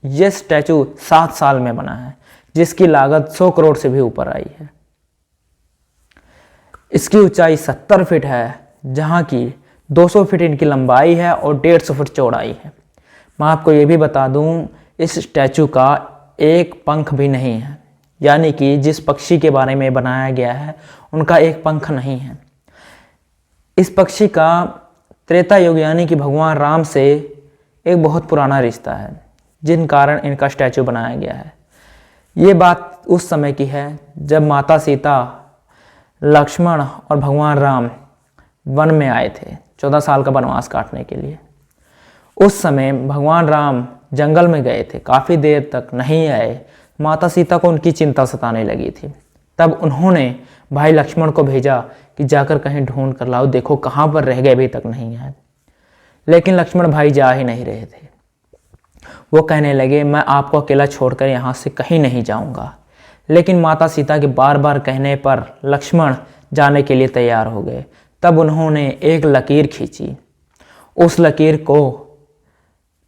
ये स्टैचू 7 साल में बना है, जिसकी लागत 100 करोड़ से भी ऊपर आई है। इसकी ऊंचाई 70 फीट है, जहाँ की 200 फीट इनकी लंबाई है और 150 फीट चौड़ाई है। मैं आपको ये भी बता दूं, इस स्टैचू का एक पंख भी नहीं है, यानी कि जिस पक्षी के बारे में बनाया गया है उनका एक पंख नहीं है। इस पक्षी का त्रेता युग यानी कि भगवान राम से एक बहुत पुराना रिश्ता है, जिन कारण इनका स्टैचू बनाया गया है। ये बात उस समय की है जब माता सीता, लक्ष्मण और भगवान राम वन में आए थे 14 साल का वनवास काटने के लिए। उस समय भगवान राम जंगल में गए थे, काफ़ी देर तक नहीं आए। माता सीता को उनकी चिंता सताने लगी थी। तब उन्होंने भाई लक्ष्मण को भेजा कि जाकर कहीं ढूंढ कर लाओ, देखो कहाँ पर रह गए, अभी तक नहीं आए। लेकिन लक्ष्मण भाई जा ही नहीं रहे थे। वो कहने लगे, मैं आपको अकेला छोड़कर यहाँ से कहीं नहीं जाऊँगा। लेकिन माता सीता के बार बार कहने पर लक्ष्मण जाने के लिए तैयार हो गए। तब उन्होंने एक लकीर खींची। उस लकीर को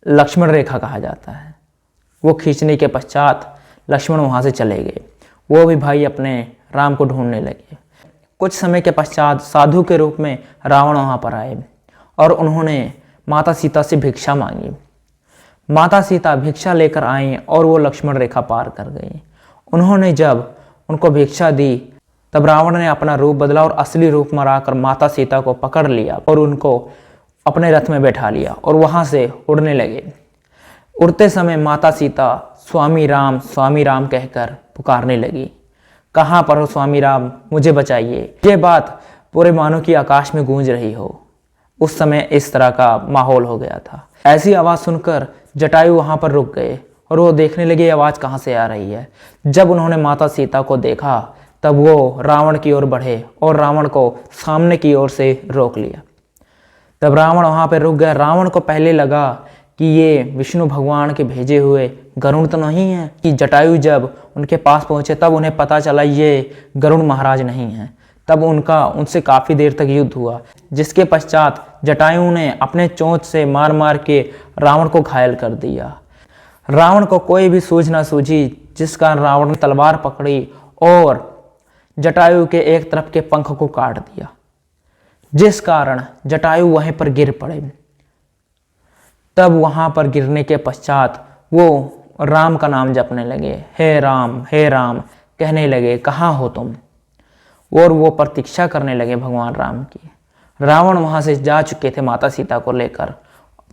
लक्ष्मण रेखा कहा जाता है। वो खींचने के पश्चात लक्ष्मण वहाँ से चले गए। वो भी भाई अपने राम को ढूंढने लगे। कुछ समय के पश्चात साधु के रूप में रावण वहाँ पर आए और उन्होंने माता सीता से भिक्षा मांगी। माता सीता भिक्षा लेकर आईं और वो लक्ष्मण रेखा पार कर गई। उन्होंने जब उनको भिक्षा दी तब रावण ने अपना रूप बदला और असली रूप में आकर माता सीता को पकड़ लिया और उनको अपने रथ में बैठा लिया और वहाँ से उड़ने लगे। उड़ते समय माता सीता स्वामी राम कहकर पुकारने लगी, कहाँ पर हो स्वामी राम, मुझे बचाइए। ये बात पूरे मानो की आकाश में गूंज रही हो। उस समय इस तरह का माहौल हो गया था। ऐसी आवाज़ सुनकर जटायु वहाँ पर रुक गए और वो देखने लगे आवाज़ कहाँ से आ रही है। जब उन्होंने माता सीता को देखा तब वो रावण की ओर बढ़े और रावण को सामने की ओर से रोक लिया। तब रावण वहाँ पर रुक गया। रावण को पहले लगा कि ये विष्णु भगवान के भेजे हुए गरुड़ तो नहीं है। कि जटायु जब उनके पास पहुँचे तब उन्हें पता चला ये गरुड़ महाराज नहीं है। तब उनसे काफ़ी देर तक युद्ध हुआ, जिसके पश्चात जटायु ने अपने चोंच से मार मार के रावण को घायल कर दिया। रावण को कोई भी सूझ ना सूझी, जिस कारण रावण ने तलवार पकड़ी और जटायु के एक तरफ के पंख को काट दिया, जिस कारण जटायु वहीं पर गिर पड़े। तब वहां पर गिरने के पश्चात वो राम का नाम जपने लगे, हे राम कहने लगे, कहाँ हो तुम। और वो प्रतीक्षा करने लगे भगवान राम की। रावण वहां से जा चुके थे माता सीता को लेकर।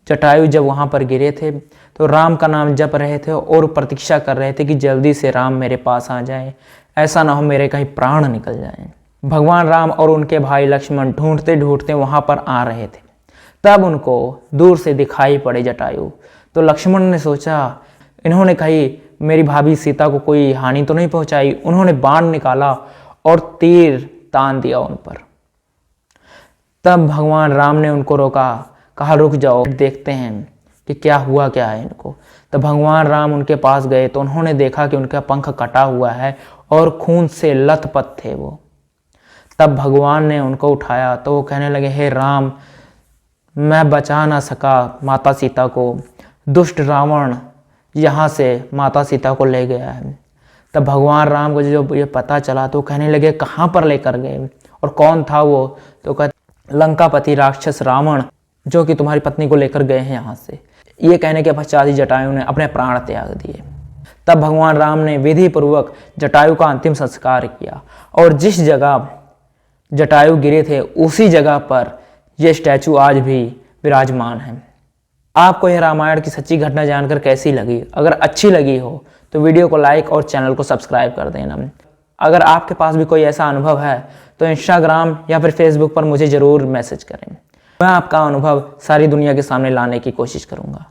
जटायु जब वहां पर गिरे थे तो राम का नाम जप रहे थे और प्रतीक्षा कर रहे थे कि जल्दी से राम मेरे पास आ जाए, ऐसा ना हो मेरे कहीं प्राण निकल जाएं। भगवान राम और उनके भाई लक्ष्मण ढूंढते ढूंढते वहां पर आ रहे थे। तब उनको दूर से दिखाई पड़े जटायु। तो लक्ष्मण ने सोचा, इन्होंने कहीं मेरी भाभी सीता को कोई हानि तो नहीं पहुंचाई। उन्होंने बाण निकाला और तीर तान दिया उन पर। तब भगवान राम ने उनको रोका, कहा रुक जाओ, देखते हैं कि क्या हुआ क्या है इनको। तब भगवान राम उनके पास गए तो उन्होंने देखा कि उनका पंख कटा हुआ है और खून से लथपथ थे वो। तब भगवान ने उनको उठाया तो वो कहने लगे, हे राम, मैं बचा ना सका माता सीता को। दुष्ट रावण यहाँ से माता सीता को ले गया है। तब भगवान राम को जब ये पता चला तो कहने लगे, कहाँ पर लेकर गए और कौन था वो। तो कहते, लंकापति राक्षस रावण, जो कि तुम्हारी पत्नी को लेकर गए हैं यहाँ से। ये कहने के पश्चात ही जटायु ने अपने प्राण त्याग दिए। तब भगवान राम ने विधि पूर्वक जटायु का अंतिम संस्कार किया और जिस जगह जटायु गिरे थे उसी जगह पर यह स्टैचू आज भी विराजमान है। आपको यह रामायण की सच्ची घटना जानकर कैसी लगी? अगर अच्छी लगी हो तो वीडियो को लाइक और चैनल को सब्सक्राइब कर देना। अगर आपके पास भी कोई ऐसा अनुभव है तो इंस्टाग्राम या फिर फेसबुक पर मुझे ज़रूर मैसेज करें। मैं आपका अनुभव सारी दुनिया के सामने लाने की कोशिश करूँगा।